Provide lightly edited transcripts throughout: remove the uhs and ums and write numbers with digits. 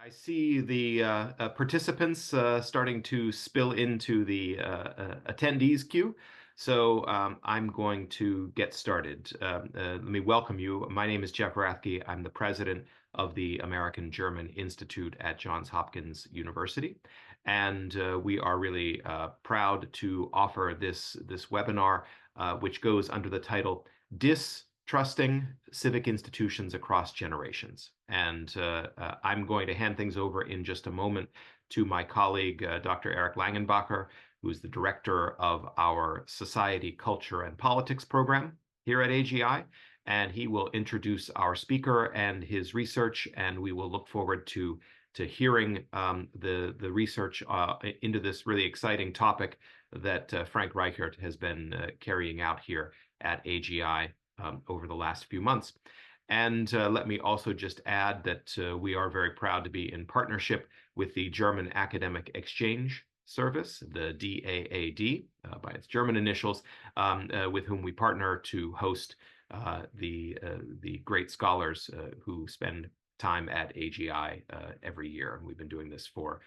I see the participants starting to spill into the attendees queue. So I'm going to get started. Let me welcome you. My name is Jeff Rathke. I'm the president of the American German Institute at Johns Hopkins University. And we are really proud to offer this webinar, which goes under the title Distrusting Civic Institutions Across Generations. And I'm going to hand things over in just a moment to my colleague, Dr. Eric Langenbacher, who is the director of our Society, Culture, and Politics program here at AGI. And he will introduce our speaker and his research, and we will look forward to hearing the research into this really exciting topic that Frank Reichert has been carrying out here at AGI over the last few months. And let me also just add that we are very proud to be in partnership with the German Academic Exchange Service, the DAAD, by its German initials, with whom we partner to host the great scholars who spend time at AGI every year. And we've been doing this for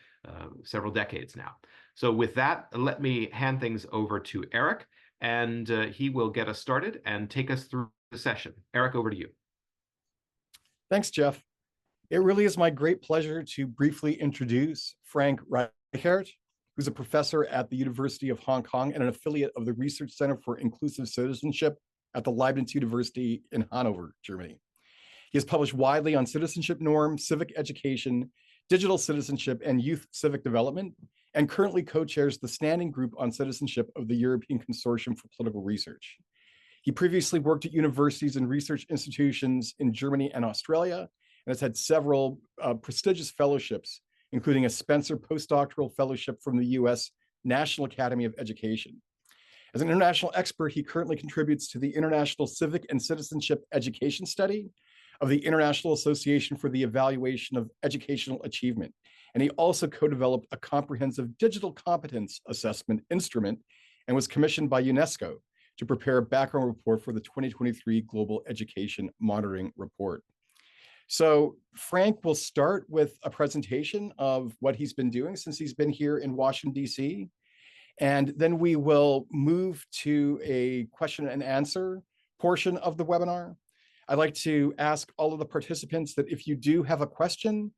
several decades now. So with that, let me hand things over to Eric, and he will get us started and take us through the session. Eric, over to you. Thanks, Jeff. It really is my great pleasure to briefly introduce Frank Reichert, who's a professor at the University of Hong Kong and an affiliate of the Research Center for Inclusive Citizenship at the Leibniz University in Hanover, Germany. He has published widely on citizenship norms, civic education, digital citizenship, and youth civic development, and currently co-chairs the Standing Group on Citizenship of the European Consortium for Political Research. He previously worked at universities and research institutions in Germany and Australia, and has had several prestigious fellowships, including a Spencer postdoctoral fellowship from the US National Academy of Education. As an international expert, he currently contributes to the International Civic and Citizenship Education Study of the International Association for the Evaluation of Educational Achievement. And he also co-developed a comprehensive digital competence assessment instrument and was commissioned by UNESCO to prepare a background report for the 2023 Global Education Monitoring Report. So Frank will start with a presentation of what he's been doing since he's been here in Washington, DC. And then we will move to a question and answer portion of the webinar. I'd like to ask all of the participants that if you do have a question,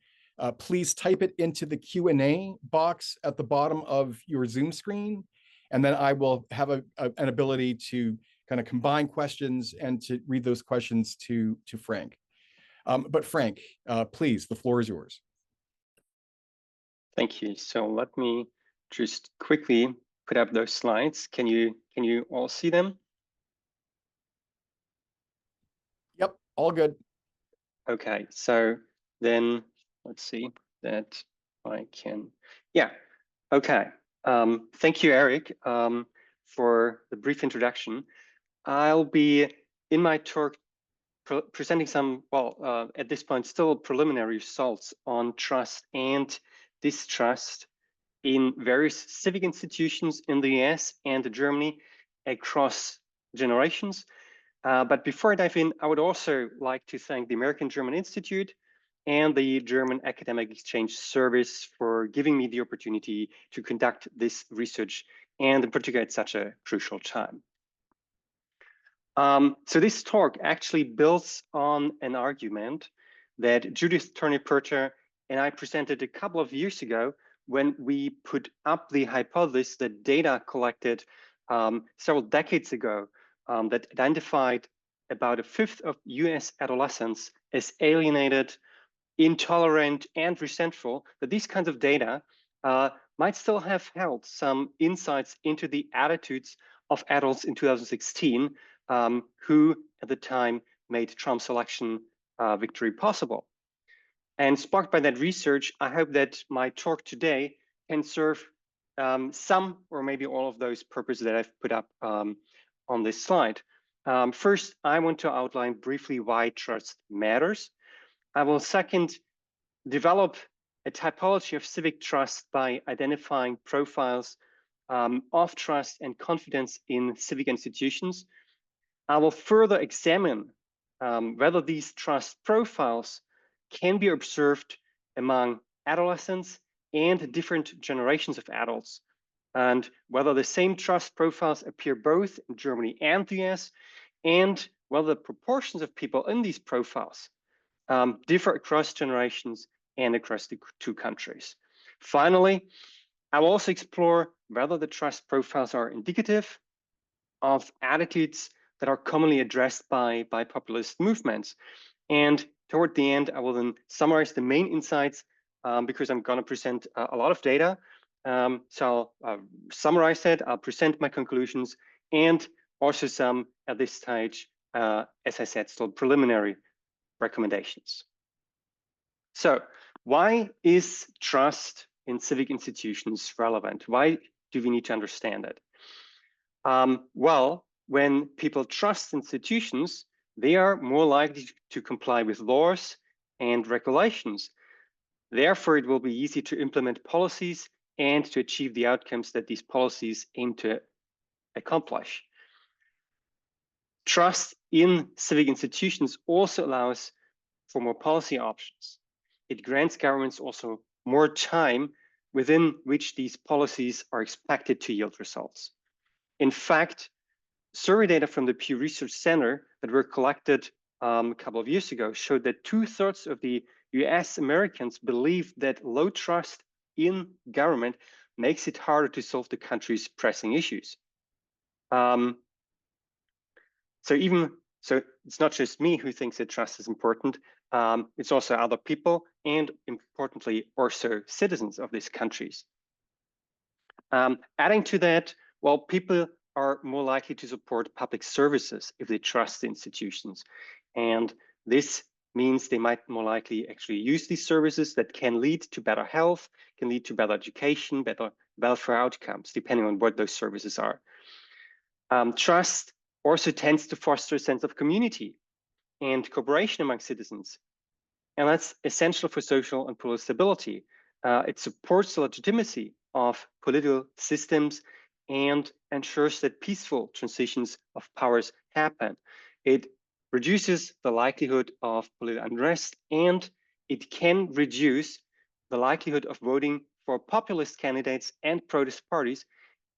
please type it into the Q&A box at the bottom of your Zoom screen. And then I will have an ability to kind of combine questions and to read those questions to Frank. But Frank, please, the floor is yours. Thank you. So let me just quickly put up those slides. Can you all see them? Yep, all good. Okay, so then let's see that I can, yeah, okay. Thank you, Eric, for the brief introduction. I'll be in my talk presenting some, well, at this point, still preliminary results on trust and distrust in various civic institutions in the US and Germany across generations. But before I dive in, I would also like to thank the American German Institute and the German Academic Exchange Service for giving me the opportunity to conduct this research, and in particular at such a crucial time. So this talk actually builds on an argument that Judith Turney-Perter and I presented a couple of years ago when we put up the hypothesis that data collected several decades ago that identified about a fifth of US adolescents as alienated, intolerant, and resentful, that these kinds of data might still have held some insights into the attitudes of adults in 2016 who at the time made Trump's election victory possible. And sparked by that research, I hope that my talk today can serve some or maybe all of those purposes that I've put up on this slide. First, I want to outline briefly why trust matters. I will second develop a typology of civic trust by identifying profiles of trust and confidence in civic institutions. I will further examine whether these trust profiles can be observed among adolescents, and different generations of adults, and whether the same trust profiles appear both in Germany and the US, and whether the proportions of people in these profiles differ across generations and across the two countries. Finally, I will also explore whether the trust profiles are indicative of attitudes that are commonly addressed by populist movements. And toward the end, I will then summarize the main insights because I'm going to present a lot of data. So I'll summarize that, I'll present my conclusions, and also some, at this stage, as I said, still preliminary recommendations. So why is trust in civic institutions relevant? Why do we need to understand it? Well, when people trust institutions, they are more likely to comply with laws and regulations. Therefore, it will be easy to implement policies and to achieve the outcomes that these policies aim to accomplish. Trust in civic institutions also allows for more policy options. It grants governments also more time within which these policies are expected to yield results. In fact, survey data from the Pew Research Center that were collected a couple of years ago showed that 2/3 of the US Americans believe that low trust in government makes it harder to solve the country's pressing issues. So it's not just me who thinks that trust is important, it's also other people and importantly also citizens of these countries. Adding to that, well, people are more likely to support public services if they trust the institutions. And this means they might more likely actually use these services that can lead to better health, can lead to better education, better welfare outcomes, depending on what those services are. Trust also tends to foster a sense of community and cooperation among citizens. And that's essential for social and political stability. It supports the legitimacy of political systems and ensures that peaceful transitions of powers happen. It reduces the likelihood of political unrest, and it can reduce the likelihood of voting for populist candidates and protest parties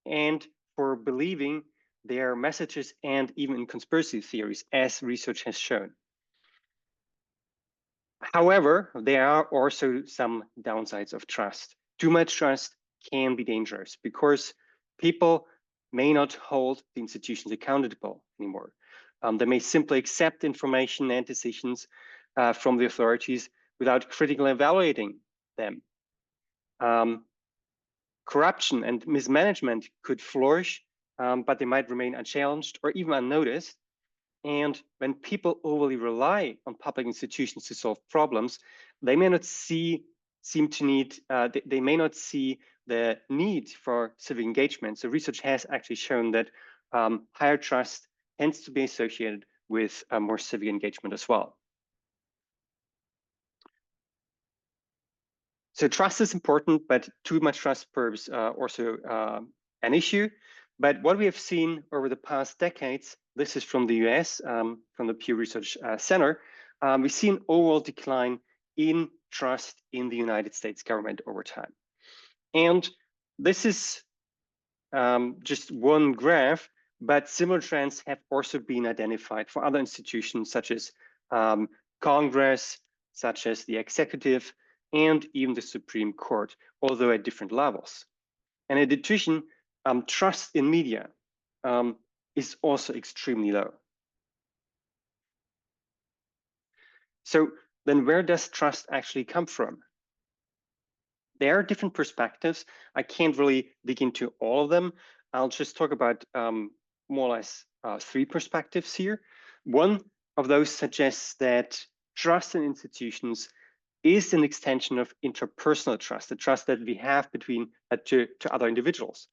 and for believing their messages and even in conspiracy theories, as research has shown. However, there are also some downsides of trust. Too much trust can be dangerous because people may not hold the institutions accountable anymore. They may simply accept information and decisions from the authorities without critically evaluating them. Corruption and mismanagement could flourish, but they might remain unchallenged or even unnoticed. And when people overly rely on public institutions to solve problems, they may not see the need for civic engagement. So research has actually shown that higher trust tends to be associated with more civic engagement as well. So trust is important, but too much trust proves also an issue. But what we have seen over the past decades, this is from the US, from the Pew Research Center, we've seen overall decline in trust in the United States government over time. And this is just one graph, but similar trends have also been identified for other institutions such as Congress, such as the executive, and even the Supreme Court, although at different levels. And in addition, trust in media is also extremely low. So then where does trust actually come from? There are different perspectives. I can't really dig into all of them. I'll just talk about more or less 3 perspectives here. One of those suggests that trust in institutions is an extension of interpersonal trust, the trust that we have between to other individuals.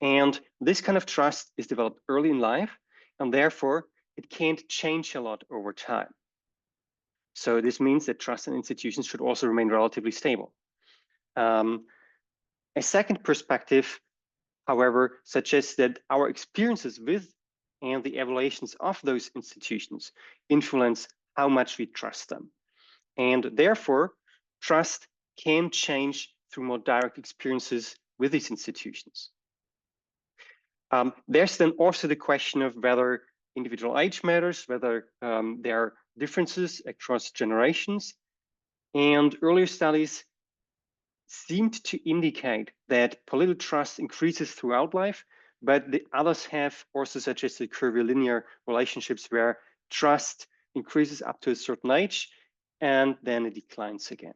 And this kind of trust is developed early in life, and therefore it can't change a lot over time. So this means that trust in institutions should also remain relatively stable. A second perspective, however, suggests that our experiences with and the evaluations of those institutions influence how much we trust them. And therefore, trust can change through more direct experiences with these institutions. There's then also the question of whether individual age matters, whether there are differences across generations. And earlier studies seemed to indicate that political trust increases throughout life, but the others have also suggested curvilinear relationships where trust increases up to a certain age and then it declines again.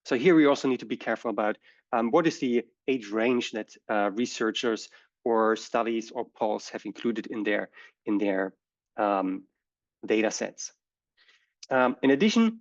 So here we also need to be careful about what is the age range that researchers or studies or polls have included in their data sets. In addition,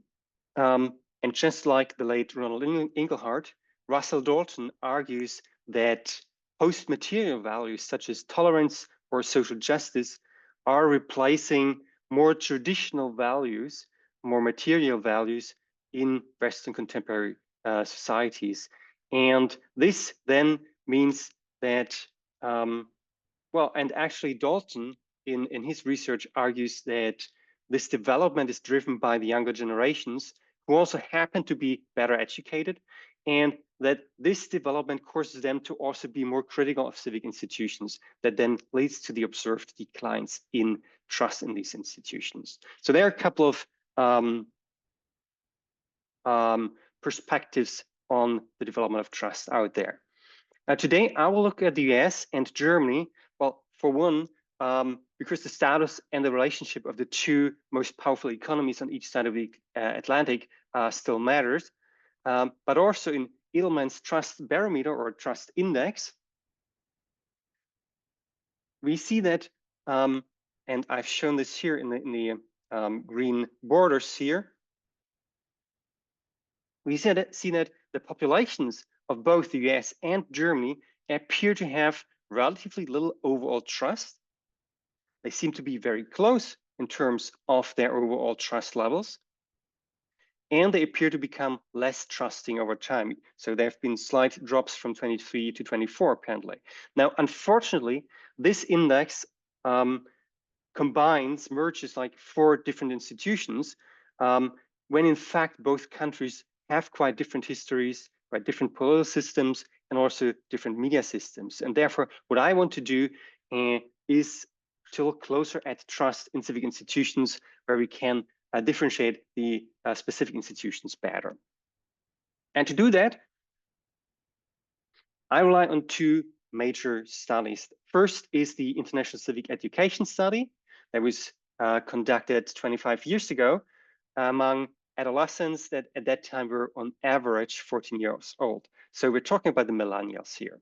and just like the late Ronald Inglehart, Russell Dalton argues that post-material values such as tolerance or social justice are replacing more traditional values, more material values in Western contemporary societies. And this then means that, well, and actually Dalton in his research argues that this development is driven by the younger generations who also happen to be better educated, and that this development causes them to also be more critical of civic institutions, that then leads to the observed declines in trust in these institutions. So there are a couple of perspectives on the development of trust out there. Now, today I will look at the US and Germany. Well, for one, because the status and the relationship of the two most powerful economies on each side of the Atlantic still matters, but also in Edelman's trust barometer or trust index, we see that, and I've shown this here in the green borders here, we see that the populations of both the US and Germany appear to have relatively little overall trust. They seem to be very close in terms of their overall trust levels, and they appear to become less trusting over time. So there have been slight drops from 23 to 24, apparently. Now, unfortunately, this index merges like 4 different institutions, when in fact both countries have quite different histories, quite different political systems, and also different media systems. And therefore, what I want to do is to look closer at trust in civic institutions where we can differentiate the specific institutions better. And to do that, I rely on 2 major studies. First is the International Civic Education Study that was conducted 25 years ago among adolescents that at that time were on average 14 years old. So we're talking about the millennials here.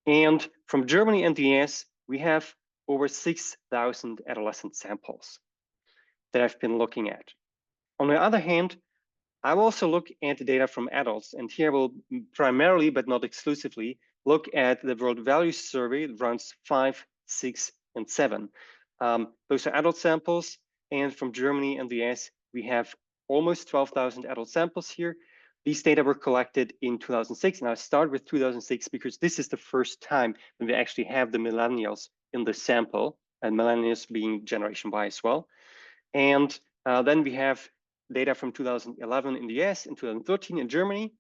And from Germany and the US, we have over 6,000 adolescent samples that I've been looking at. On the other hand, I will also look at the data from adults, and here we'll primarily, but not exclusively, look at the World Values Survey, rounds 5, 6, and 7. Those are adult samples, and from Germany and the US, we have almost 12,000 adult samples here. These data were collected in 2006, and I'll start with 2006 because this is the first time when we actually have the millennials in the sample, and millennials being Generation Y as well. And then we have data from 2011 in the US and 2013 in Germany,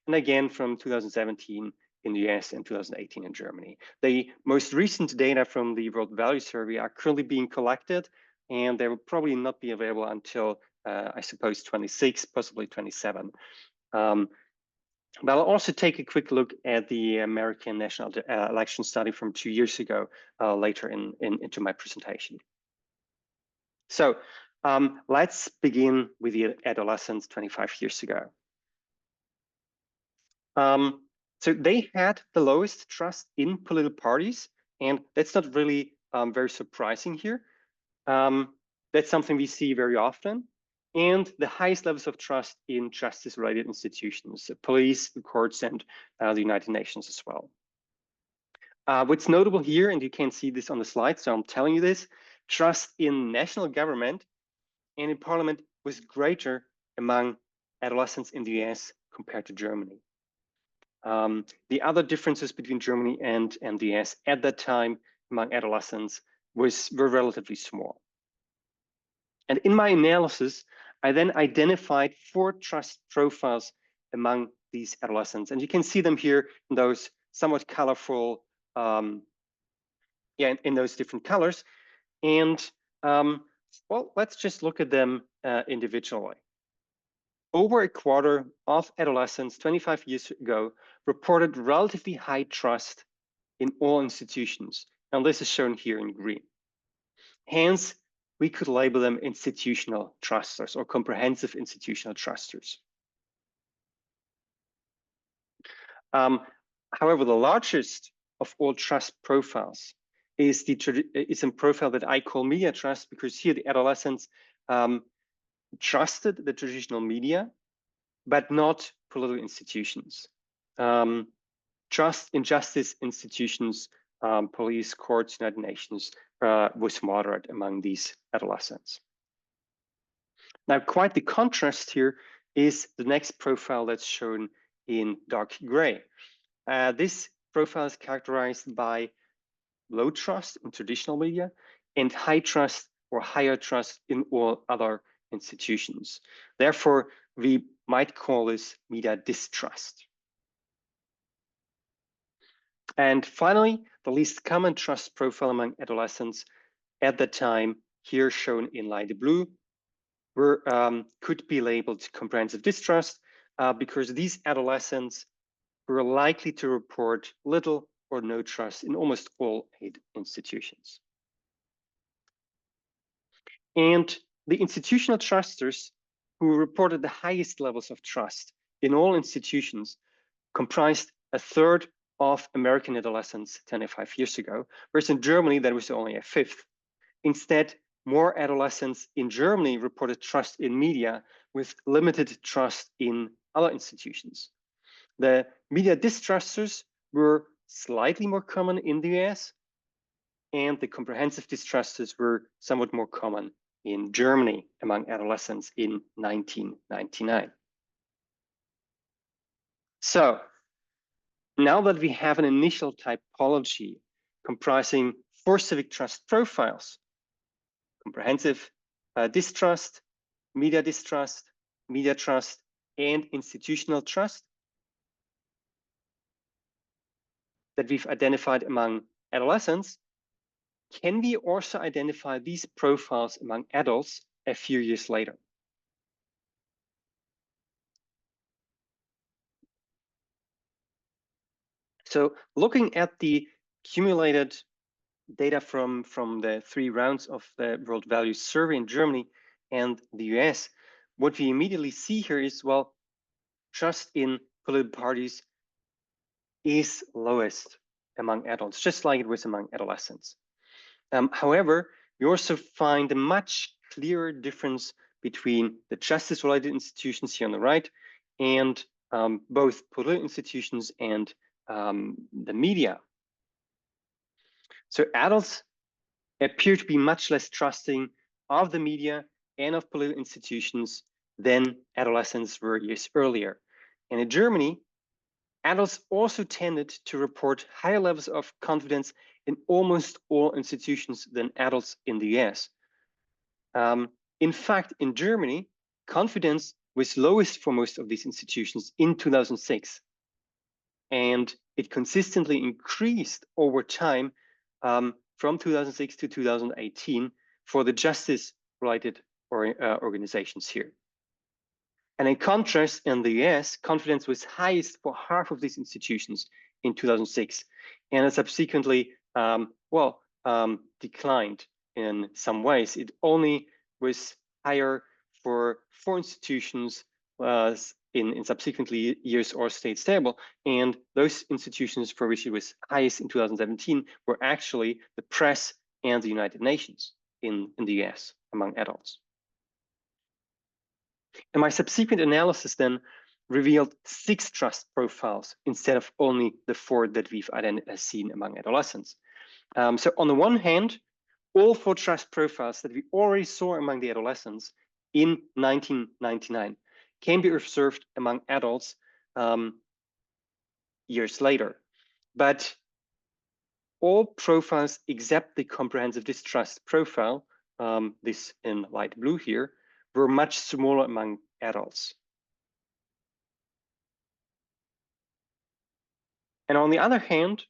and again from 2017 in the US and 2018 in Germany. The most recent data from the World Value Survey are currently being collected, and they will probably not be available until, I suppose, 26, possibly 27. But I'll also take a quick look at the American National Election Study from 2 years ago later into my presentation. So let's begin with the adolescents 25 years ago. So they had the lowest trust in political parties, and that's not really very surprising here. That's something we see very often. And the highest levels of trust in justice-related institutions, the police, the courts, and the United Nations as well. What's notable here, and you can see this on the slide, so I'm telling you this, trust in national government and in parliament was greater among adolescents in the US compared to Germany. The other differences between Germany and the US at that time among adolescents were relatively small. And in my analysis, I then identified 4 trust profiles among these adolescents. And you can see them here in those somewhat colorful, in those different colors. And well, let's just look at them individually. Over a quarter of adolescents 25 years ago reported relatively high trust in all institutions. And this is shown here in green. Hence, we could label them institutional trusters or comprehensive institutional trusters. However, the largest of all trust profiles is a profile that I call media trust, because here the adolescents trusted the traditional media, but not political institutions. Trust in justice institutions, police, courts, United Nations was moderate among these adolescents. Now, quite the contrast here is the next profile that's shown in dark gray. This profile is characterized by low trust in traditional media and high trust or higher trust in all other institutions. Therefore, we might call this media distrust. And finally, the least common trust profile among adolescents at the time, here shown in light blue, could be labeled comprehensive distrust because these adolescents were likely to report little or no trust in almost all aid institutions. And the institutional trusters who reported the highest levels of trust in all institutions comprised a third of American adolescents 25 years ago, whereas in Germany, that was only a fifth. Instead, more adolescents in Germany reported trust in media with limited trust in other institutions. The media distrusters were slightly more common in the US, and the comprehensive distrusters were somewhat more common in Germany among adolescents in 1999. So now that we have an initial typology comprising 4 civic trust profiles, comprehensive distrust, media trust, and institutional trust that we've identified among adolescents, can we also identify these profiles among adults a few years later? So looking at the accumulated data from the 3 rounds of the World Values Survey in Germany and the US, what we immediately see here is, well, trust in political parties is lowest among adults, just like it was among adolescents. However, we also find a much clearer difference between the justice-related institutions here on the right and both political institutions and the media. So adults appear to be much less trusting of the media and of political institutions than adolescents were years earlier. And in Germany, adults also tended to report higher levels of confidence in almost all institutions than adults in the US. In fact, in Germany, confidence was lowest for most of these institutions in 2006. And it consistently increased over time from 2006 to 2018 for the justice-related organizations here. And in contrast, in the US, confidence was highest for half of these institutions in 2006, and it subsequently, declined in some ways. It only was higher for 4 institutions in subsequent years or stayed stable. And those institutions for which it was highest in 2017 were actually the press and the United Nations in the US among adults. And my subsequent analysis then revealed 6 trust profiles instead of only the 4 that we've seen among adolescents. So on the one hand, all 4 trust profiles that we already saw among the adolescents in 1999 can be observed among adults years later. But all profiles except the comprehensive distrust profile, this in light blue here, were much smaller among adults. And on the other hand,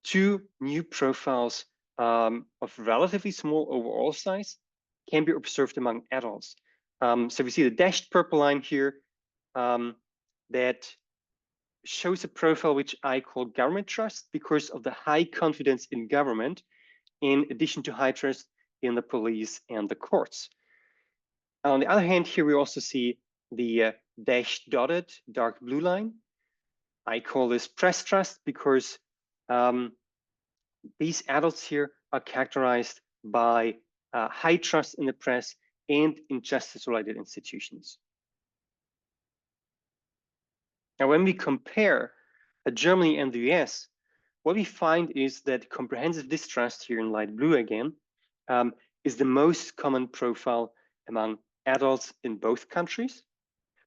two new profiles of relatively small overall size can be observed among adults. So we see the dashed purple line here that shows a profile which I call government trust because of the high confidence in government, in addition to high trust in the police and the courts. On the other hand, here we also see the dashed dotted dark blue line. I call this press trust because these adults here are characterized by high trust in the press and in justice-related institutions. Now, when we compare Germany and the US, what we find is that comprehensive distrust, here in light blue again, is the most common profile among adults in both countries,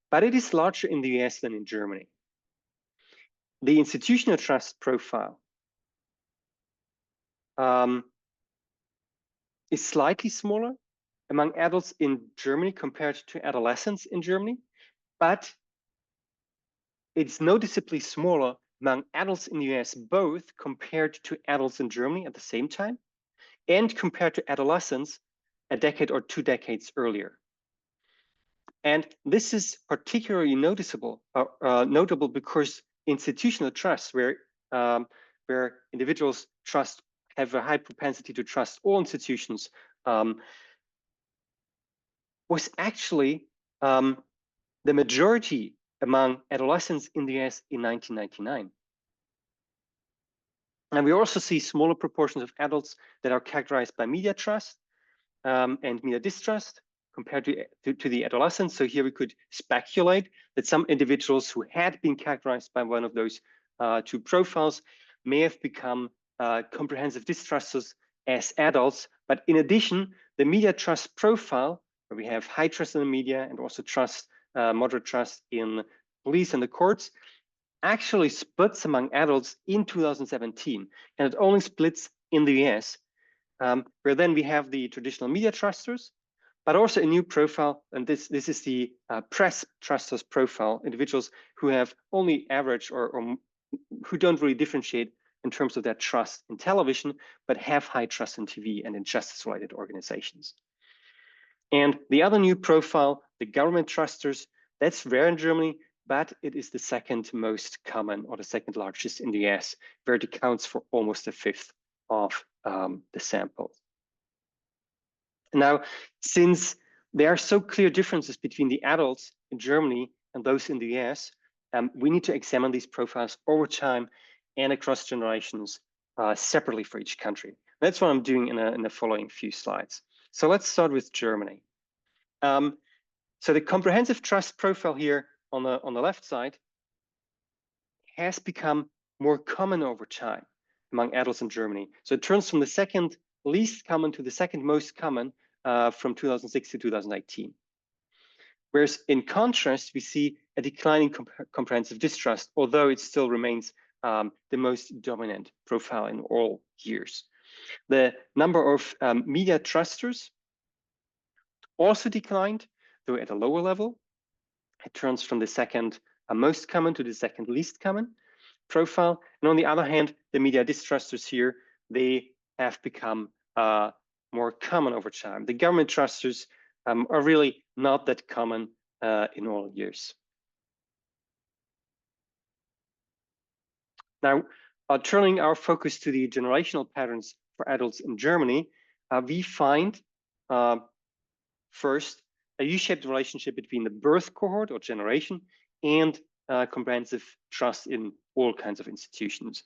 but it is larger in the US than in Germany. The institutional trust profile is slightly smaller among adults in Germany compared to adolescents in Germany, but it's noticeably smaller among adults in the US, both compared to adults in Germany at the same time and compared to adolescents a decade or 2 decades earlier. And this is particularly notable because institutional trust, where individuals have a high propensity to trust all institutions, was actually the majority among adolescents in the US in 1999. And we also see smaller proportions of adults that are characterized by media trust and media distrust compared to the adolescents. So here we could speculate that some individuals who had been characterized by one of those two profiles may have become comprehensive distrusters as adults. But in addition, the media trust profile, where we have high trust in the media and also moderate trust in police and the courts, actually splits among adults in 2017, and it only splits in the US, where then we have the traditional media trusters, but also a new profile, and this is the press trusters profile, individuals who have only average or who don't really differentiate in terms of their trust in television, but have high trust in TV and in justice-related organizations. And the other new profile, the government trusters, that's rare in Germany, but it is the second most common or the second largest in the US, where it accounts for almost a fifth of the sample. Now, since there are so clear differences between the adults in Germany and those in the US, we need to examine these profiles over time and across generations separately for each country. That's what I'm doing in the following few slides. So let's start with Germany. So the comprehensive trust profile here on the left side has become more common over time among adults in Germany. So it turns from the second least common to the second most common from 2006 to 2018. Whereas in contrast, we see a decline in comprehensive distrust, although it still remains the most dominant profile in all years. The number of media trusters also declined, though at a lower level. It turns from the second most common to the second least common profile. And on the other hand, the media distrusters here, they have become more common over time. The government trusters are really not that common in all years. Now, turning our focus to the generational patterns for adults in Germany, we find first a U-shaped relationship between the birth cohort or generation and comprehensive trust in all kinds of institutions.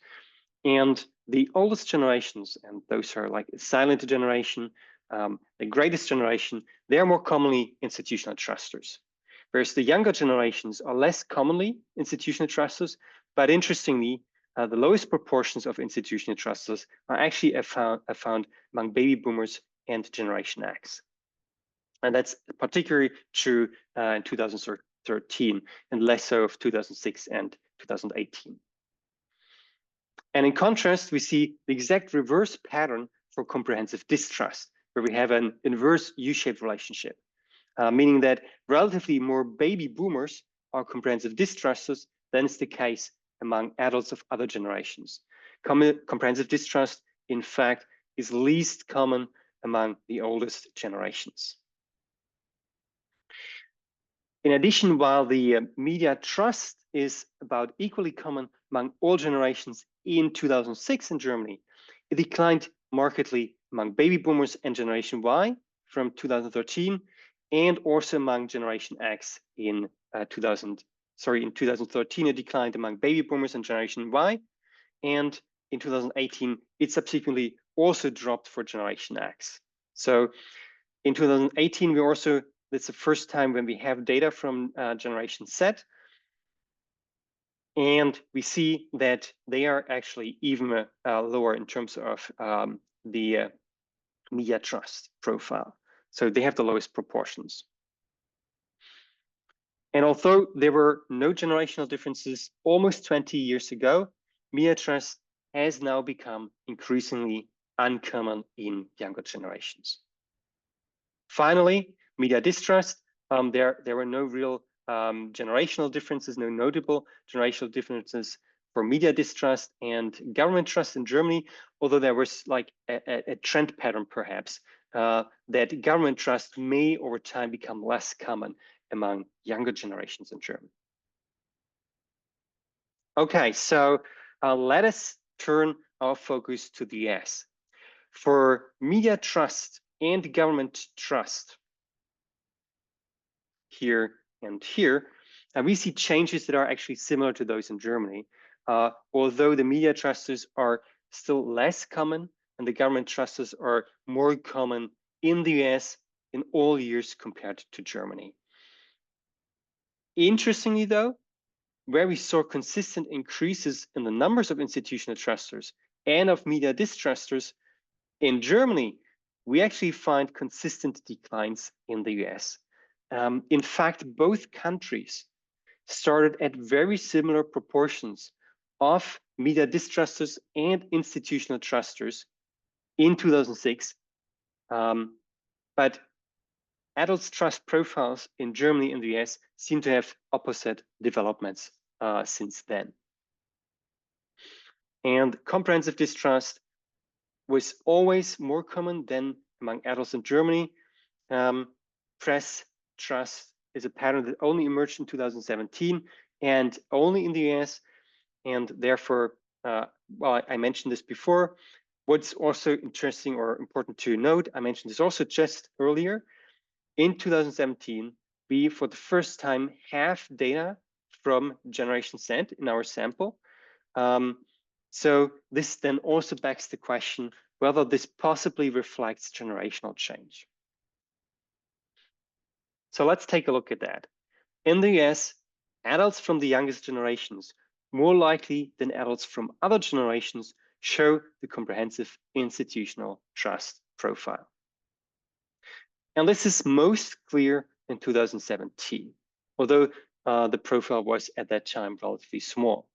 And the oldest generations, and those are like the silent generation, the greatest generation, they are more commonly institutional trusters. Whereas the younger generations are less commonly institutional trusters, but interestingly, the lowest proportions of institutional trusters are actually found among baby boomers and Generation X. And that's particularly true in 2013 and less so of 2006 and 2018. And in contrast, we see the exact reverse pattern for comprehensive distrust, where we have an inverse U-shaped relationship. meaning that relatively more baby boomers are comprehensive distrusters than is the case among adults of other generations. Comprehensive distrust, in fact, is least common among the oldest generations. In addition, while the media trust is about equally common among all generations in 2006 in Germany, it declined markedly among baby boomers and Generation Y from 2013, and also among Generation X in 2013 it declined among baby boomers and Generation Y, and in 2018 it subsequently also dropped for Generation X. So in 2018 that's the first time when we have data from Generation Z, and we see that they are actually even lower in terms of the media trust profile. So they have the lowest proportions. And although there were no generational differences almost 20 years ago, media trust has now become increasingly uncommon in younger generations. Finally, media distrust. There were no real generational differences, no notable generational differences for media distrust and government trust in Germany, although there was like a trend pattern perhaps that government trust may over time become less common among younger generations in Germany. Okay, so let us turn our focus to the US. For media trust and government trust, here and here, and we see changes that are actually similar to those in Germany, although the media trusters are still less common and the government trusters are more common in the US in all years compared to Germany. Interestingly though, where we saw consistent increases in the numbers of institutional trusters and of media distrusters, in Germany, we actually find consistent declines in the US. In fact, both countries started at very similar proportions of media distrusters and institutional trusters in 2006. But adults' trust profiles in Germany and the US seem to have opposite developments since then. And comprehensive distrust was always more common than among adults in Germany. Press trust is a pattern that only emerged in 2017 and only in the US, and therefore, well, I mentioned this before. What's also interesting or important to note, I mentioned this also just earlier, in 2017, we for the first time have data from Generation Z in our sample. So this then also begs the question whether this possibly reflects generational change. So let's take a look at that. In the US, adults from the youngest generations, more likely than adults from other generations, show the comprehensive institutional trust profile. And this is most clear in 2017, although the profile was at that time relatively small.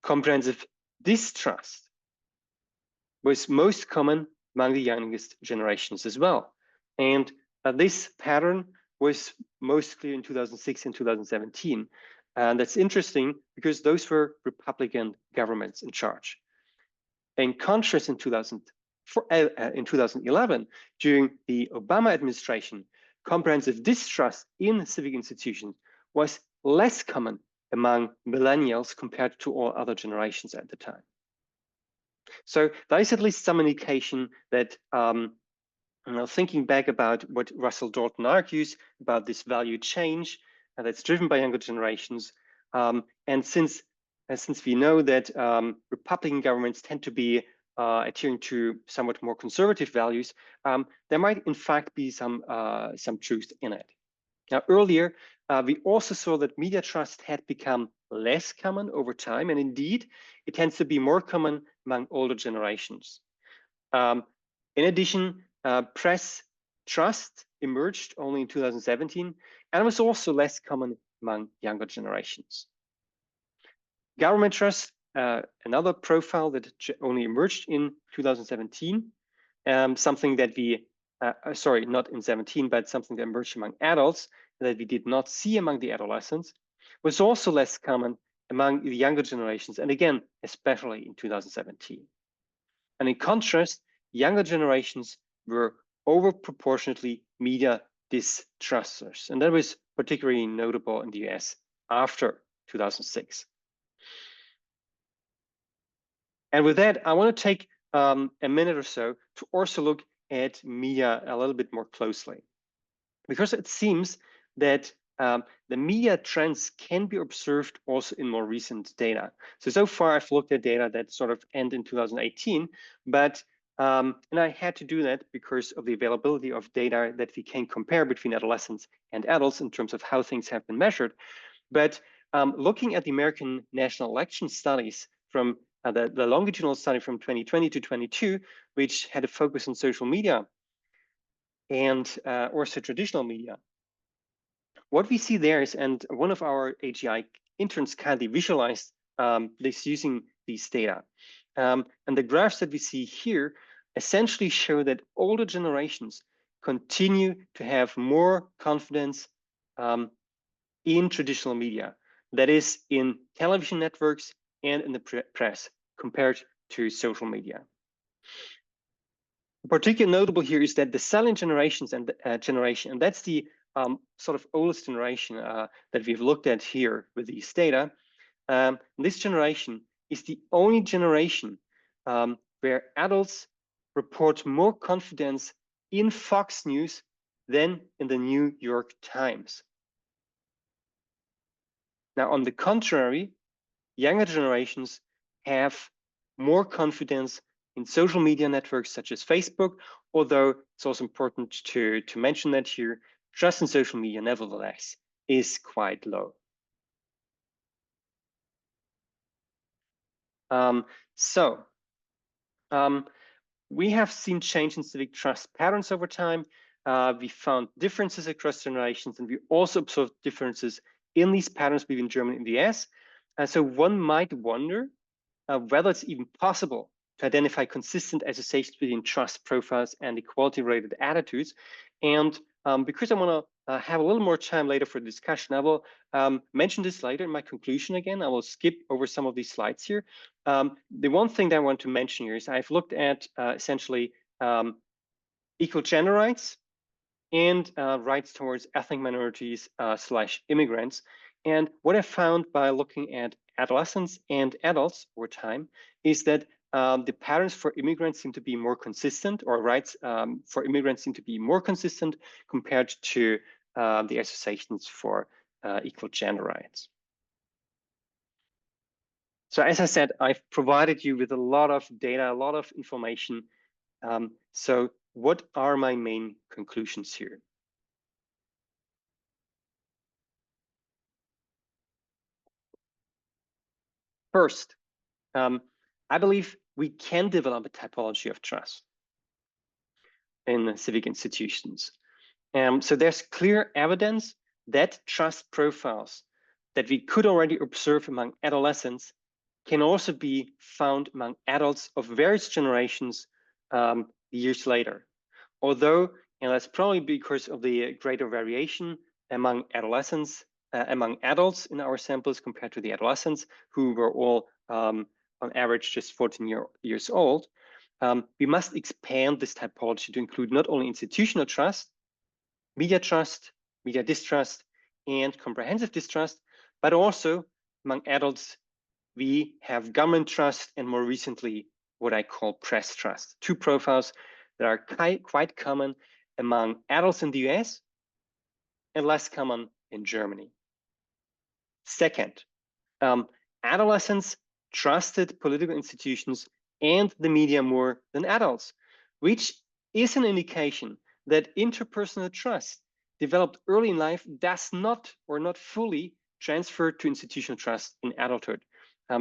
Comprehensive distrust was most common among the youngest generations as well. And this pattern was most clear in 2006 and 2017. And that's interesting because those were Republican governments in charge. In contrast, in 2011, during the Obama administration, comprehensive distrust in civic institutions was less common among millennials compared to all other generations at the time. So there is at least some indication that thinking back about what Russell Dalton argues about this value change that's driven by younger generations, and since we know that Republican governments tend to be adhering to somewhat more conservative values, there might in fact be some truth in it. Now, earlier, we also saw that media trust had become less common over time, and indeed, it tends to be more common among older generations. In addition, press trust emerged only in 2017, and was also less common among younger generations. Government trust, another profile that only emerged in 2017, something that we sorry, not in 17, but something that emerged among adults that we did not see among the adolescents, was also less common among the younger generations, and again, especially in 2017. And in contrast, younger generations were overproportionately media distrusters, and that was particularly notable in the US after 2006. And with that, I want to take a minute or so to also look at media a little bit more closely, because it seems that the media trends can be observed also in more recent data. So far I've looked at data that sort of end in 2018, but and I had to do that because of the availability of data that we can compare between adolescents and adults in terms of how things have been measured. But looking at the American National Election Studies from the longitudinal study from 2020 to 22, which had a focus on social media and also traditional media, what we see there is, and one of our AGI interns kindly visualized this using these data. And the graphs that we see here essentially show that older generations continue to have more confidence in traditional media, that is in television networks and in the press compared to social media. Particularly notable here is that the silent generations and and that's the sort of oldest generation that we've looked at here with these data. This generation is the only generation where adults report more confidence in Fox News than in the New York Times. Now, on the contrary, younger generations have more confidence in social media networks such as Facebook, although it's also important to mention that here, trust in social media, nevertheless, is quite low. We have seen change in civic trust patterns over time. We found differences across generations, and we also observed differences in these patterns between Germany and the US. So one might wonder whether it's even possible to identify consistent associations between trust profiles and equality-related attitudes. And because I want to have a little more time later for discussion, I will mention this later in my conclusion again. I will skip over some of these slides here. The one thing that I want to mention here is I've looked at essentially equal gender rights and rights towards ethnic minorities / immigrants. And what I found by looking at adolescents and adults over time is that the patterns for immigrants seem to be more consistent, or rights for immigrants seem to be more consistent compared to the associations for equal gender rights. So as I said, I've provided you with a lot of data, a lot of information. So what are my main conclusions here? First, I believe we can develop a typology of trust in civic institutions. So there's clear evidence that trust profiles that we could already observe among adolescents can also be found among adults of various generations years later. Although, and that's probably because of the greater variation among adolescents, among adults in our samples compared to the adolescents who were all on average just 14 years old, we must expand this typology to include not only institutional trust, media distrust, and comprehensive distrust, but also among adults, we have government trust and more recently, what I call press trust, two profiles that are quite common among adults in the US and less common in Germany. Second, adolescents trusted political institutions and the media more than adults, which is an indication that interpersonal trust developed early in life does not or not fully transfer to institutional trust in adulthood.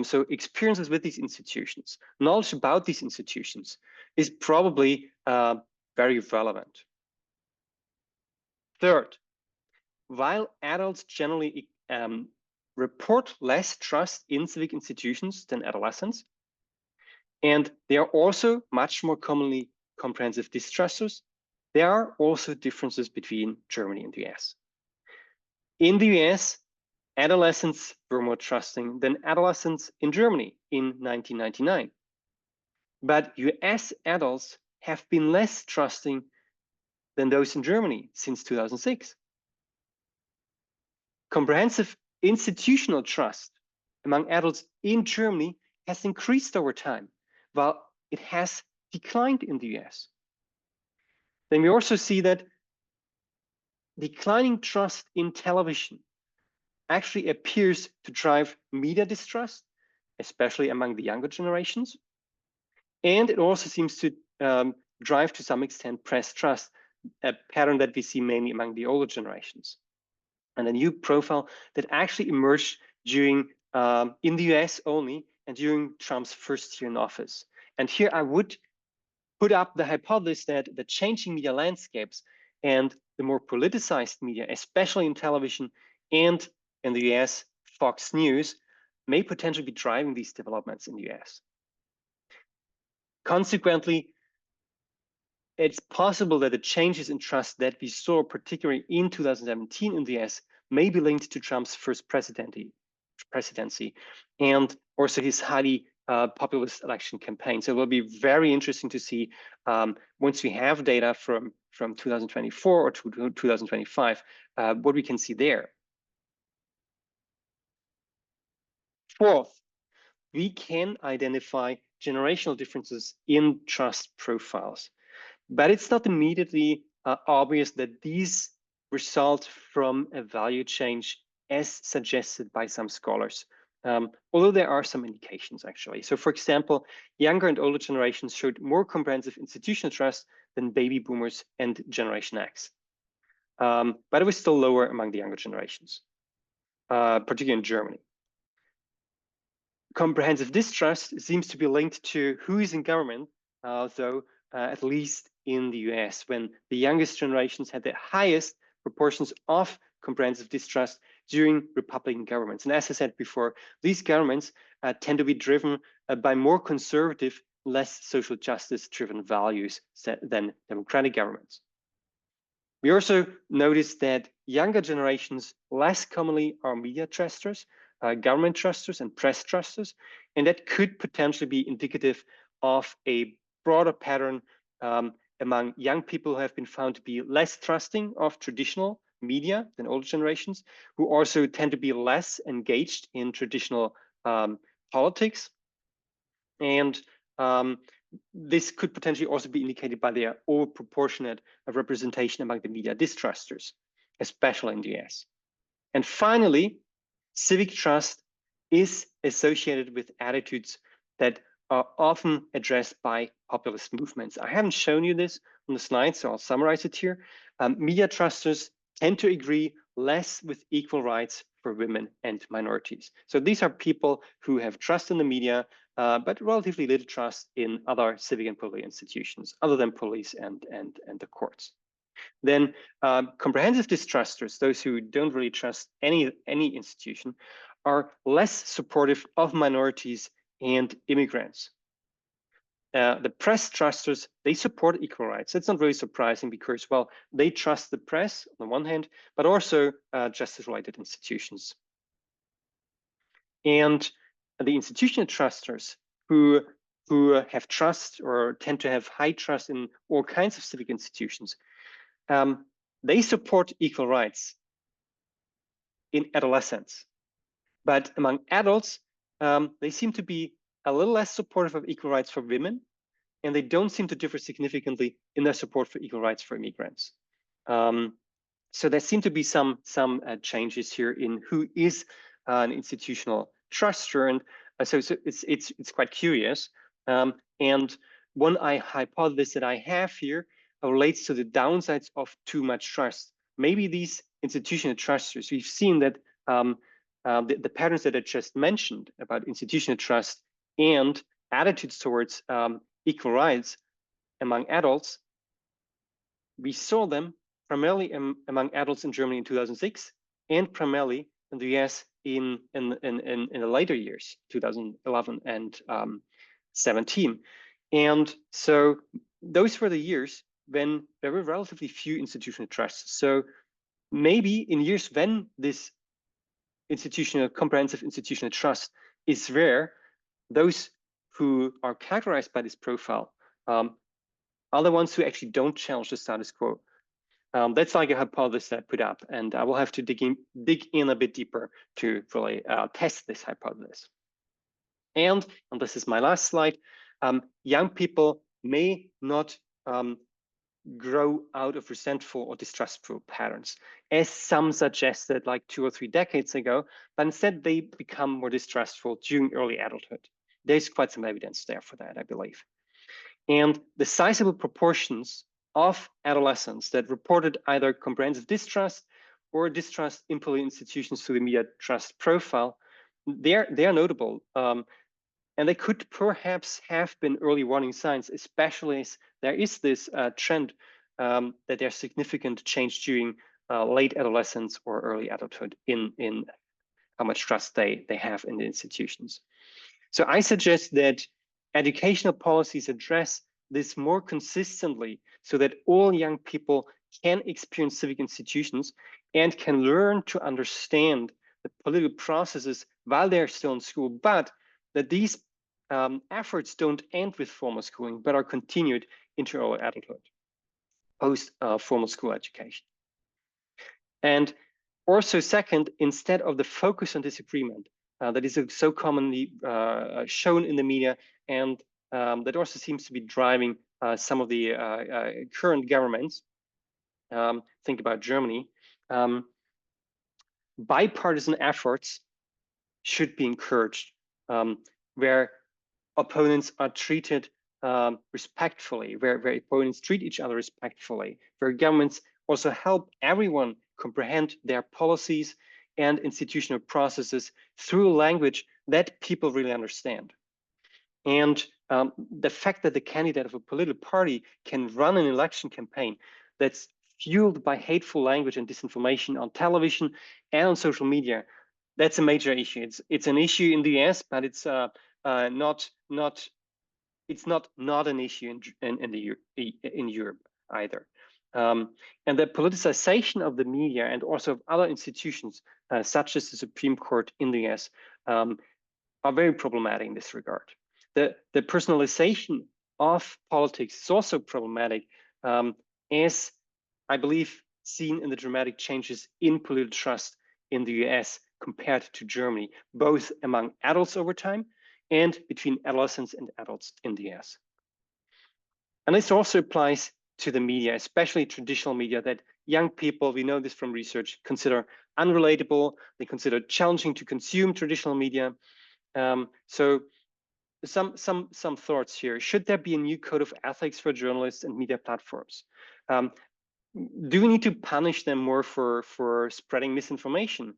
So experiences with these institutions, knowledge about these institutions is probably very relevant. Third, while adults generally report less trust in civic institutions than adolescents, and they are also much more commonly comprehensive distrusters, there are also differences between Germany and the US. In the US, adolescents were more trusting than adolescents in Germany in 1999. But US adults have been less trusting than those in Germany since 2006. Comprehensive institutional trust among adults in Germany has increased over time, while it has declined in the US. Then we also see that declining trust in television actually appears to drive media distrust, especially among the younger generations. And it also seems to drive to some extent press trust, a pattern that we see mainly among the older generations. And a new profile that actually emerged during in the US only and during Trump's first year in office. And here I would put up the hypothesis that the changing media landscapes and the more politicized media, especially in television and in the US, Fox News, may potentially be driving these developments in the US. Consequently, it's possible that the changes in trust that we saw, particularly in 2017 in the US, may be linked to Trump's first presidency and also his highly populist election campaign. So it will be very interesting to see once we have data from 2024 or 2025, what we can see there. Fourth, we can identify generational differences in trust profiles, but it's not immediately obvious that these result from a value change as suggested by some scholars, although there are some indications actually. So for example, younger and older generations showed more comprehensive institutional trust than baby boomers and Generation X, but it was still lower among the younger generations, particularly in Germany. Comprehensive distrust seems to be linked to who is in government, though at least in the US, when the youngest generations had the highest proportions of comprehensive distrust during Republican governments. And as I said before, these governments tend to be driven by more conservative, less social justice driven values than democratic governments. We also notice that younger generations less commonly are media trusters, government trusters and press trusters, and that could potentially be indicative of a broader pattern among young people who have been found to be less trusting of traditional media than older generations, who also tend to be less engaged in traditional politics. And this could potentially also be indicated by their overproportionate representation among the media distrusters, especially in the US. And finally, civic trust is associated with attitudes that are often addressed by populist movements. I haven't shown you this on the slide, so I'll summarize it here. Media trusters tend to agree less with equal rights for women and minorities. So these are people who have trust in the media, but relatively little trust in other civic and political institutions, other than police and the courts. Then comprehensive distrusters, those who don't really trust any institution, are less supportive of minorities and immigrants. The press trusters, they support equal rights. That's not really surprising because, well, they trust the press on the one hand, but also justice-related institutions. And the institutional trusters who have trust or tend to have high trust in all kinds of civic institutions, they support equal rights in adolescence. But among adults, they seem to be a little less supportive of equal rights for women, and they don't seem to differ significantly in their support for equal rights for immigrants. So there seem to be some changes here in who is an institutional truster, and so it's quite curious. And one hypothesis that I have here relates to the downsides of too much trust. Maybe these institutional trusters, we've seen that the patterns that I just mentioned about institutional trust and attitudes towards equal rights among adults, we saw them primarily among adults in Germany in 2006 and primarily in the US in the later years, 2011 and 17. And so those were the years when there were relatively few institutional trusts. So maybe in years when this comprehensive institutional trust is rare, those who are characterized by this profile are the ones who actually don't challenge the status quo. That's like a hypothesis I put up, and I will have to dig in a bit deeper to really test this hypothesis. And this is my last slide, young people may not grow out of resentful or distrustful patterns, as some suggested like 2 or 3 decades ago, but instead they become more distrustful during early adulthood. There's quite some evidence there for that, I believe. And the sizable proportions of adolescents that reported either comprehensive distrust or distrust in political institutions through the media trust profile, they're notable. And they could perhaps have been early warning signs, especially as there is this trend that there's significant change during late adolescence or early adulthood in how much trust they have in the institutions. So I suggest that educational policies address this more consistently so that all young people can experience civic institutions and can learn to understand the political processes while they're still in school, but that these efforts don't end with formal schooling, but are continued into early adulthood, post formal school education. And also second, instead of the focus on disagreement that is so commonly shown in the media, and that also seems to be driving some of the current governments, think about Germany, bipartisan efforts should be encouraged, where opponents are treated respectfully, where opponents treat each other respectfully, where governments also help everyone comprehend their policies and institutional processes through language that people really understand. And the fact that the candidate of a political party can run an election campaign that's fueled by hateful language and disinformation on television and on social media, that's a major issue. It's an issue in the US, but it's not an issue in Europe either. And the politicization of the media and also of other institutions, such as the Supreme Court in the US, are very problematic in this regard. The personalization of politics is also problematic, as I believe seen in the dramatic changes in political trust in the US compared to Germany, both among adults over time and between adolescents and adults in the US. And this also applies to the media, especially traditional media that young people, we know this from research, consider unrelatable, they consider challenging to consume traditional media. So some thoughts here. Should there be a new code of ethics for journalists and media platforms? Do we need to punish them more for spreading misinformation?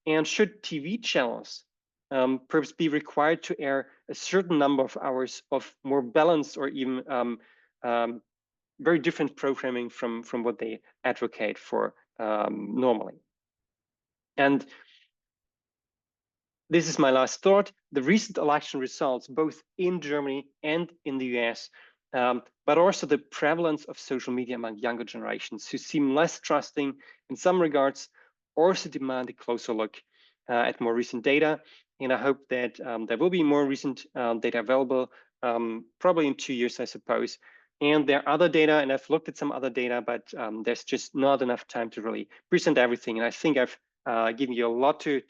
And should TV channels perhaps be required to air a certain number of hours of more balanced or even very different programming from what they advocate for normally? And this is my last thought. The recent election results, both in Germany and in the US, but also the prevalence of social media among younger generations who seem less trusting in some regards, also demand a closer look at more recent data. And I hope that there will be more recent data available, probably in 2 years, I suppose. And there are other data, and I've looked at some other data, but there's just not enough time to really present everything. And I think I've given you a lot to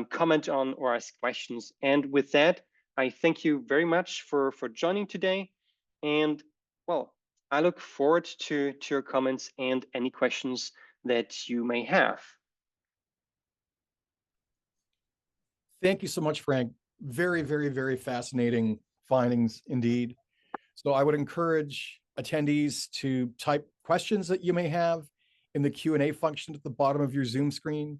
comment on or ask questions. And with that, I thank you very much for joining today. And well, I look forward to your comments and any questions that you may have. Thank you so much, Frank. Very, very, very fascinating findings indeed. So I would encourage attendees to type questions that you may have in the Q&A function at the bottom of your Zoom screen.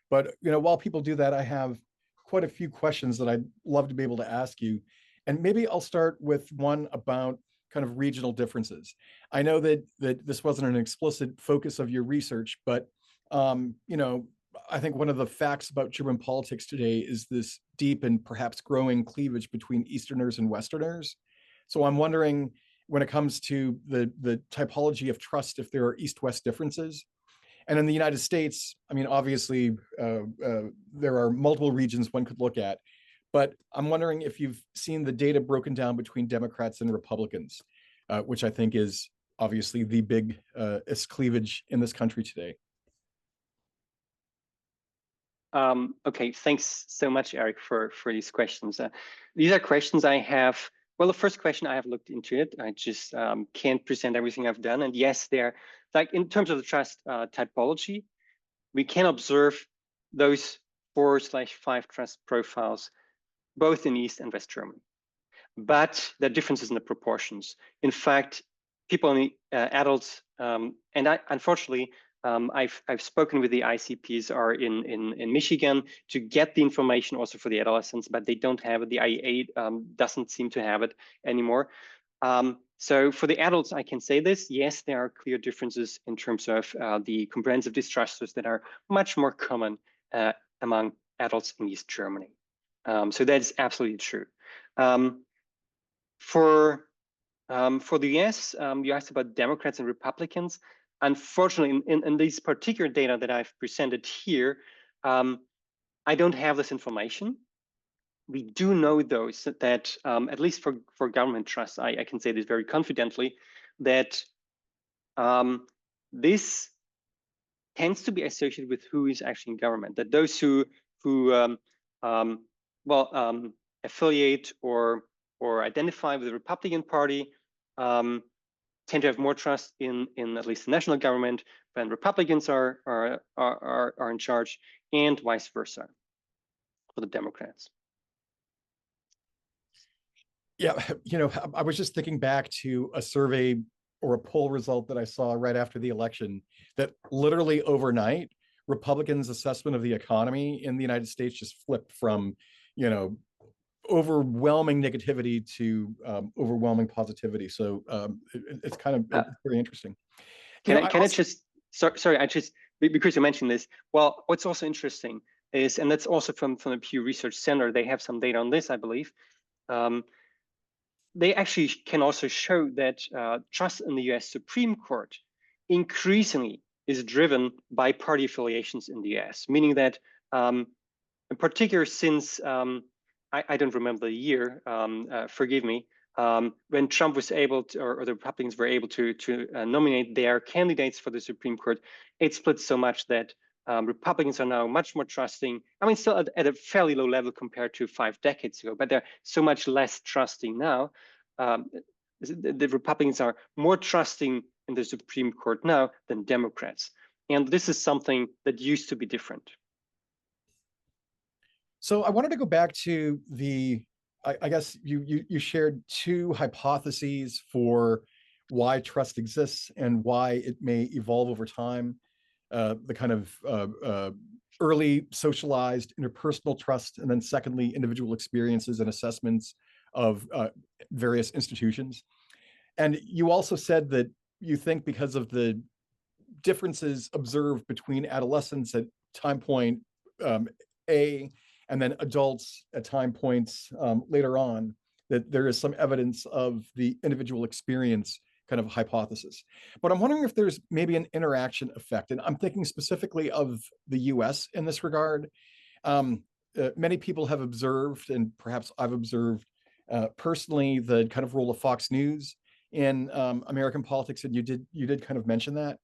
But while people do that, I have quite a few questions that I'd love to be able to ask you. And maybe I'll start with one about kind of regional differences. I know that this wasn't an explicit focus of your research, but I think one of the facts about German politics today is this deep and perhaps growing cleavage between Easterners and Westerners. So I'm wondering, when it comes to the typology of trust if there are East-West differences. And in the United States, I mean, obviously, there are multiple regions one could look at, but I'm wondering if you've seen the data broken down between Democrats and Republicans, which I think is obviously the big cleavage in this country today. Okay, thanks so much, Eric, for these questions. These are questions I have. Well, the first question, I have looked into it. I just can't present everything I've done. And yes, they're like in terms of the trust typology, we can observe those 4/5 trust profiles, both in East and West Germany. But there are differences in the proportions. In fact, people, adults, and unfortunately, I've spoken with the ICPs are in Michigan to get the information also for the adolescents, but they don't have it. The IEA doesn't seem to have it anymore. So for the adults, I can say this: yes, there are clear differences in terms of the comprehensive distrusters that are much more common among adults in East Germany. So that's absolutely true. For the US, you asked about Democrats and Republicans. Unfortunately, in these particular data that I've presented here, I don't have this information. We do know those that, at least for government trust, I can say this very confidently, that this tends to be associated with who is actually in government. That those who affiliate or identify with the Republican Party tend to have more trust in at least the national government when Republicans are in charge, and vice versa for the Democrats. Yeah, I was just thinking back to a survey or a poll result that I saw right after the election that literally overnight, Republicans' assessment of the economy in the United States just flipped from, overwhelming negativity to overwhelming positivity. So it's kind of very interesting. Because you mentioned this, well, what's also interesting is, and that's also from the Pew Research Center, they have some data on this, I believe. They actually can also show that trust in the US Supreme Court increasingly is driven by party affiliations in the US, meaning that in particular since, I don't remember the year, forgive me, when Trump was able to, or the Republicans were able to nominate their candidates for the Supreme Court, it split so much that Republicans are now much more trusting. I mean, still at a fairly low level compared to 5 decades ago, but they're so much less trusting now. The Republicans are more trusting in the Supreme Court now than Democrats. And this is something that used to be different. So I wanted to go back to I guess you shared 2 hypotheses for why trust exists and why it may evolve over time. The kind of early socialized interpersonal trust, and then secondly, individual experiences and assessments of various institutions. And you also said that you think because of the differences observed between adolescents at time point A, and then adults at time points later on, that there is some evidence of the individual experience kind of hypothesis. But I'm wondering if there's maybe an interaction effect. And I'm thinking specifically of the US in this regard. Many people have observed, and perhaps I've observed personally, the kind of role of Fox News in American politics, and you did kind of mention that.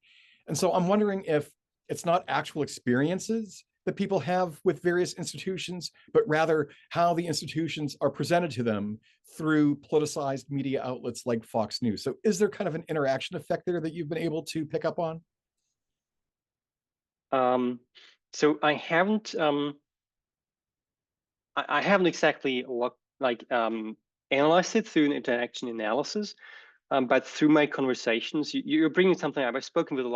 And so I'm wondering if it's not actual experiences that people have with various institutions, but rather how the institutions are presented to them through politicized media outlets like Fox News. So is there kind of an interaction effect there that you've been able to pick up on? So I haven't exactly analyzed it through an interaction analysis, but through my conversations, you're bringing something up. I've spoken with a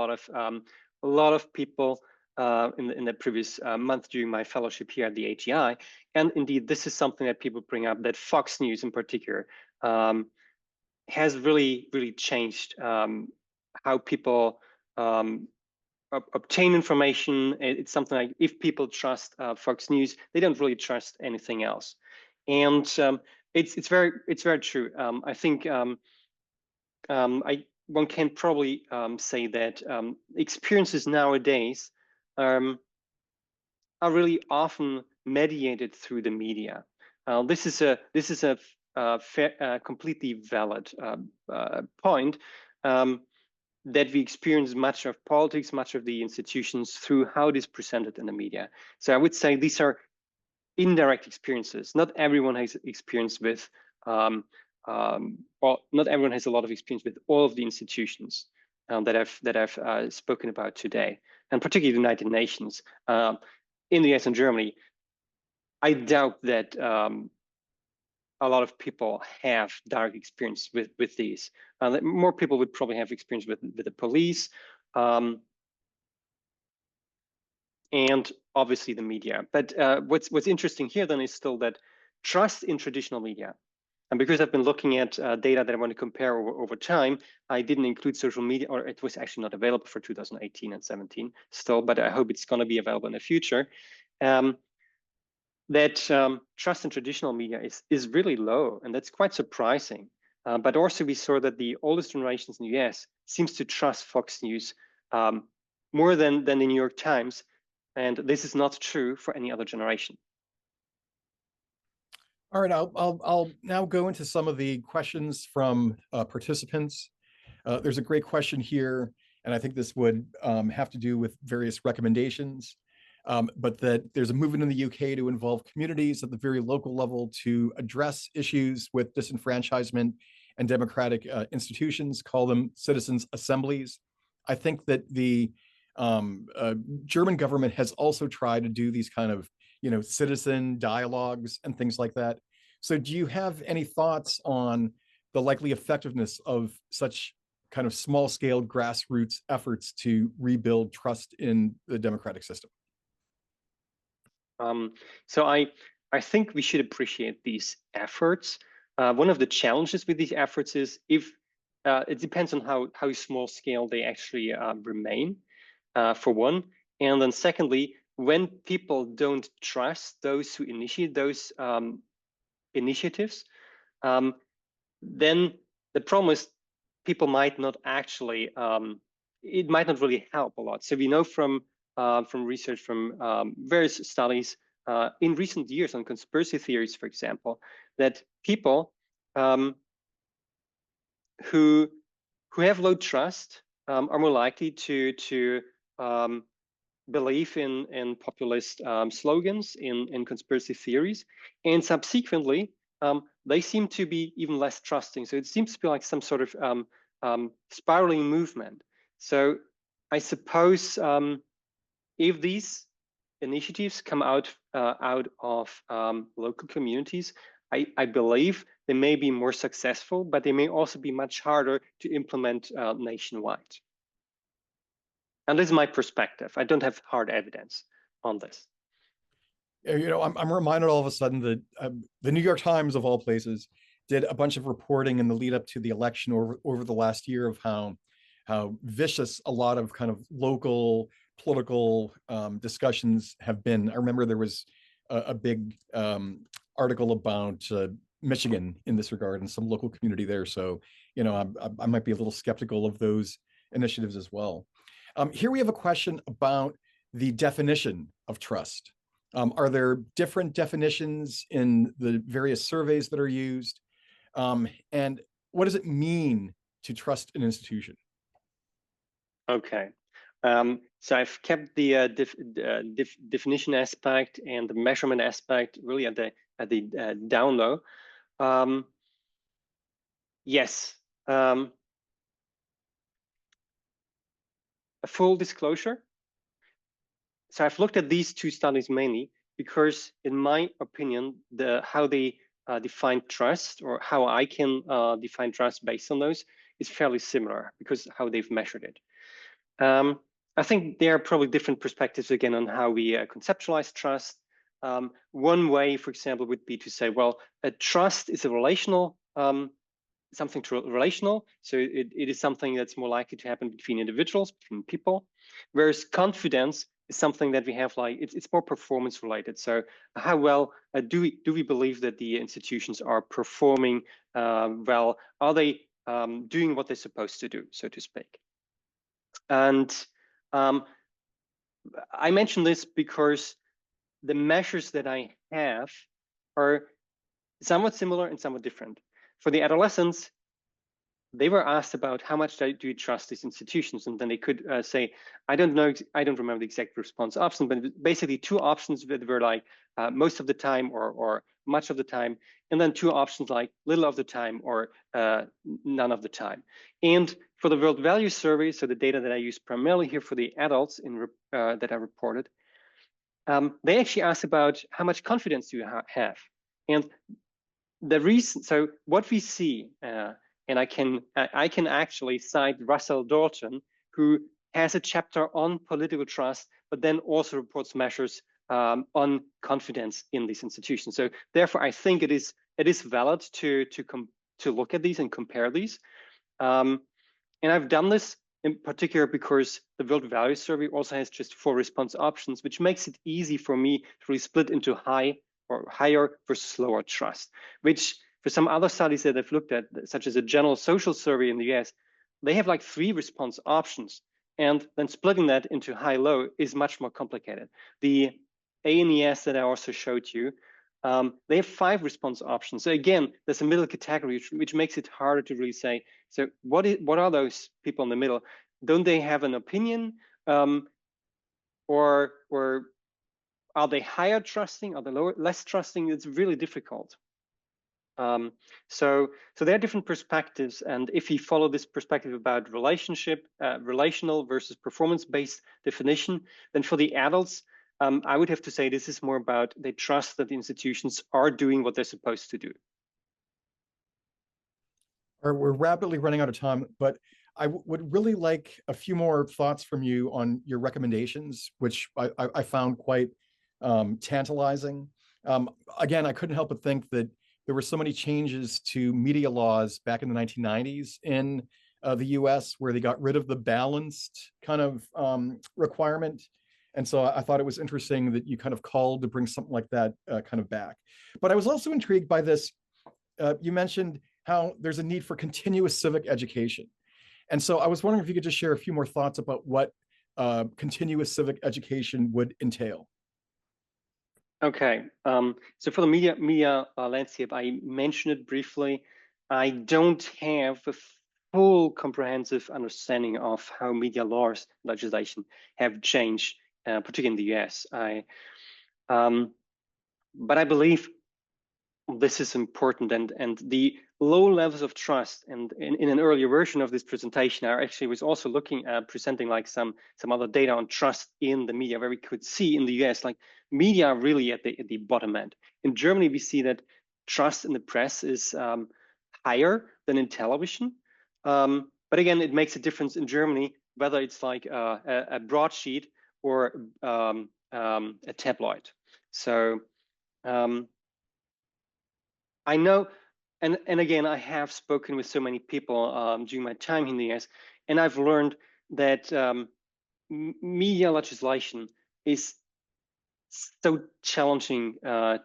lot of people in the previous month during my fellowship here at the AGI, and indeed, this is something that people bring up, that Fox News in particular has really changed how people obtain information. It's something like, if people trust Fox News, they don't really trust anything else, and it's very true. I think one can probably say that experiences nowadays are really often mediated through the media. This is a completely valid point, that we experience much of politics, much of the institutions through how it is presented in the media. So I would say these are indirect experiences. Not everyone has experience with, or not everyone has a lot of experience with all of the institutions that I've spoken about today, and particularly the United Nations. In the US and Germany, I doubt that a lot of people have direct experience with these. More people would probably have experience with the police, and obviously the media. But what's interesting here then is still that trust in traditional media. And because I've been looking at data that I want to compare over time, I didn't include social media, or it was actually not available for 2018 and 17 still, but I hope it's going to be available in the future. That trust in traditional media is really low, and that's quite surprising. But also we saw that the oldest generations in the US seems to trust Fox News more than the New York Times, and this is not true for any other generation. All right, I'll now go into some of the questions from participants. There's a great question here, and I think this would have to do with various recommendations, but that there's a movement in the UK to involve communities at the very local level to address issues with disenfranchisement and democratic institutions, call them citizens' assemblies. I think that the German government has also tried to do these kind of citizen dialogues and things like that. So do you have any thoughts on the likely effectiveness of such kind of small-scale grassroots efforts to rebuild trust in the democratic system? So I think we should appreciate these efforts. One of the challenges with these efforts is if it depends on how small scale they actually remain, for one. And then secondly, when people don't trust those who initiate those initiatives, then the problem is people might not actually, it might not really help a lot. So we know from research from various studies in recent years on conspiracy theories, for example, that people who have low trust are more likely to believe in populist slogans, in conspiracy theories, and subsequently they seem to be even less trusting. So it seems to be like some sort of spiraling movement. So I suppose if these initiatives come out of local communities, I believe they may be more successful, but they may also be much harder to implement nationwide. And this is my perspective. I don't have hard evidence on this. I'm reminded all of a sudden that the New York Times, of all places, did a bunch of reporting in the lead up to the election over the last year of how vicious a lot of kind of local political discussions have been. I remember there was a big article about Michigan in this regard and some local community there. So, I might be a little skeptical of those initiatives as well. Here we have a question about the definition of trust. Are there different definitions in the various surveys that are used? And what does it mean to trust an institution? Okay. So I've kept the definition aspect and the measurement aspect really at the down low. Yes. A full disclosure. So I've looked at these two studies mainly because, in my opinion, how they define trust, or how I can define trust based on those, is fairly similar because how they've measured it. I think there are probably different perspectives again on how we conceptualize trust. One way, for example, would be to say, well, a trust is a relational, something relational. So it is something that's more likely to happen between individuals, between people, whereas confidence is something that we have like, it's more performance related. So how well do we believe that the institutions are performing well? Are they doing what they're supposed to do, so to speak. And I mention this because the measures that I have are somewhat similar and somewhat different. For the adolescents, they were asked about how much do you trust these institutions, and then they could say, I don't know, I don't remember the exact response option, but basically two options that were like most of the time or much of the time, and then two options like little of the time or none of the time. And for the World Value Survey, so the data that I use primarily here for the adults that I reported, they actually asked about how much confidence do you have, and the reason. So what we see. And I can actually cite Russell Dalton, who has a chapter on political trust, but then also reports measures on confidence in these institutions. So therefore, I think it is valid to look at these and compare these. And I've done this in particular because the World Value Survey also has just 4 response options, which makes it easy for me to really split into higher versus lower trust, which for some other studies that I've looked at, such as a general social survey in the US, they have like 3 response options. And then splitting that into high-low is much more complicated. The ANES that I also showed you, they have 5 response options. So again, there's a middle category, which makes it harder to really say, so what are those people in the middle? Don't they have an opinion? Or are they higher trusting? Are they less trusting? It's really difficult. So there are different perspectives, and if we follow this perspective about relational versus performance-based definition, then for the adults, I would have to say this is more about they trust that the institutions are doing what they're supposed to do. We're rapidly running out of time, but I would really like a few more thoughts from you on your recommendations, which I found quite tantalizing. Again, I couldn't help but think that there were so many changes to media laws back in the 1990s in the US where they got rid of the balanced kind of requirement. And so I thought it was interesting that you kind of called to bring something like that kind of back. But I was also intrigued by this. You mentioned how there's a need for continuous civic education. And so I was wondering if you could just share a few more thoughts about what continuous civic education would entail. Okay, so for the media landscape, I mentioned it briefly. I don't have a full comprehensive understanding of how media laws legislation have changed, particularly in the US. But I believe this is important, and the low levels of trust. And in an earlier version of this presentation, I actually was also looking at presenting like some other data on trust in the media, where we could see in the US, like media are really at the bottom end. In Germany, we see that trust in the press is higher than in television. But again, it makes a difference in Germany, whether it's like a broadsheet or a tabloid. So I know, and again, I have spoken with so many people during my time in the US, and I've learned that media legislation is so challenging to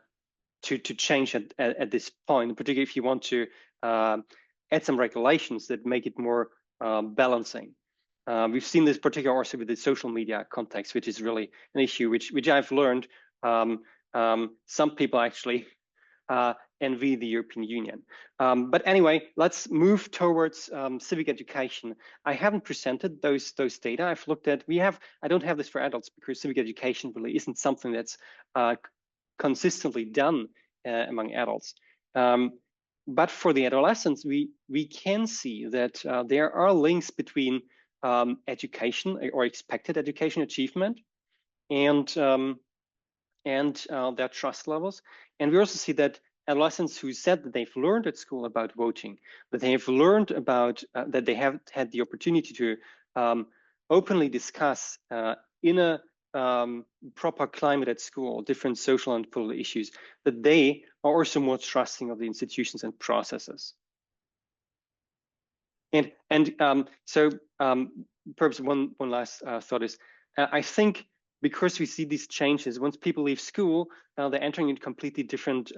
change at this point, particularly if you want to add some regulations that make it more balancing. We've seen this particularly also with the social media context, which is really an issue, which I've learned some people actually envy the European Union. But anyway, let's move towards civic education. I haven't presented those data. I've looked at, I don't have this for adults because civic education really isn't something that's consistently done among adults. But for the adolescents, we can see that there are links between education or expected education achievement and their trust levels. And we also see that adolescents who said that they've learned at school about voting, that they have learned about, that they have had the opportunity to openly discuss in a proper climate at school, different social and political issues, that they are also more trusting of the institutions and processes. And so perhaps one last thought is, I think because we see these changes, once people leave school, they're entering into completely different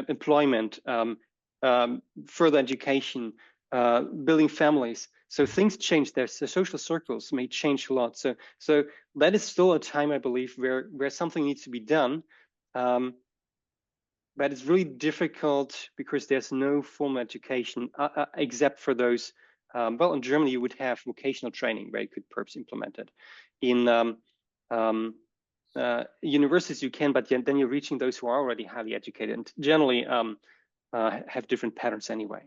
employment. further education, building families. So things change. The social circles may change a lot. So that is still a time, I believe, where something needs to be done. But it's really difficult because there's no formal education except for those. Well, in Germany, you would have vocational training where you could perhaps implement it. In universities, you can, but then you're reaching those who are already highly educated and generally have different patterns anyway.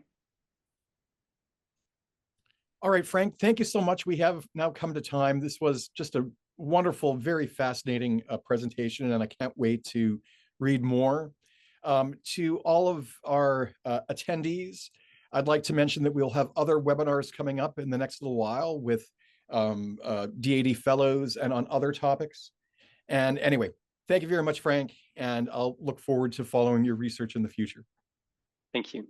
All right, Frank, thank you so much. We have now come to time. This was just a wonderful, very fascinating presentation, and I can't wait to read more. To all of our attendees, I'd like to mention that we'll have other webinars coming up in the next little while with DAAD fellows and on other topics. And anyway, thank you very much, Frank, and I'll look forward to following your research in the future. Thank you.